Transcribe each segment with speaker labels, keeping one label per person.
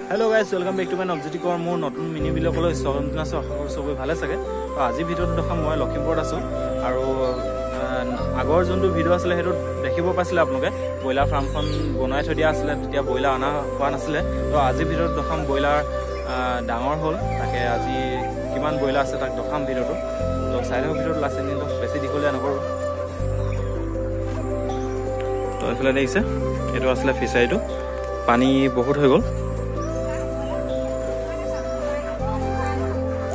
Speaker 1: Hello guys, welcome back to my objective মোৰ নতুন mini ভিডিঅ'লৈ স্বাগতম জনাইছো। আশা কৰোঁ সবে ভালে থাকে। তো আজি ভিডিঅ'টো দেখাম মই লখিমপুৰত আছো আৰু আগৰ যোনটো ভিডিঅ' আছিল হেটো দেখিব পাইছিলে আপোনালোকে বয়লাৰ ফাৰ্মখন বনাই থৈ দিয়া আছিল তেতিয়া বয়লাৰ আনা হোৱা নাছিলে। তো আজি ভিডিঅ'টো দেখাম বয়লাৰ ডাঙৰ হ'ল তাকে আজি কিমান বয়লাৰ আছে তাক দেখাম ভিডিঅ'টো। তো চাই থাকক ভিডিঅ'টো লাষ্ট এণ্ডিং বেছি দীঘলীয়া নকৰোঁ। তো এইফালে দেখিছে এইটো আছিলে ফিচাৰীটো পানী বহুত হৈ গ'ল।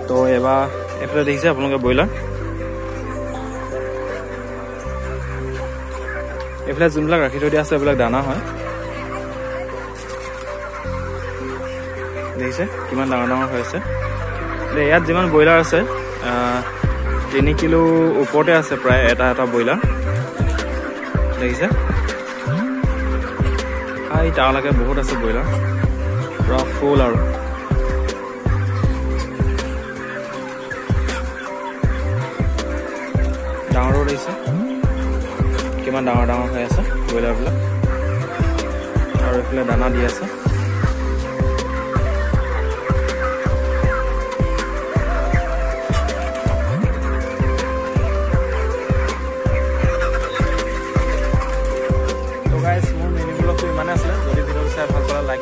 Speaker 1: তো এবাৰ এইফালে দেখিছে আপোনালোকে বয়লাৰ এইফালে যোনবিলাক ৰাখি থৈ দিয়া আছে এইবিলাক দানা হয়। দেখিছে কিমান ডাঙৰ ডাঙৰ হৈ আছে। ইয়াত যিমান বয়লাৰ আছে 3 কিলো ওপৰতে আছে প্ৰায় এটা এটা বয়লাৰ। দেখিছে তালৈকে বহুত আছে বয়লাৰ পুৰা ফুল আৰু ডাঙৰো দেখিছে কিমান ডাঙৰ ডাঙৰ হৈ আছে বয়লাৰবিলাক আৰু এইফালে দানা দি আছে। তো গাইজ মোৰ মিনি ব্লগটো ইমানে আছিলে। যদি ভিডিঅ'টো চাই ভাল পালে লাইক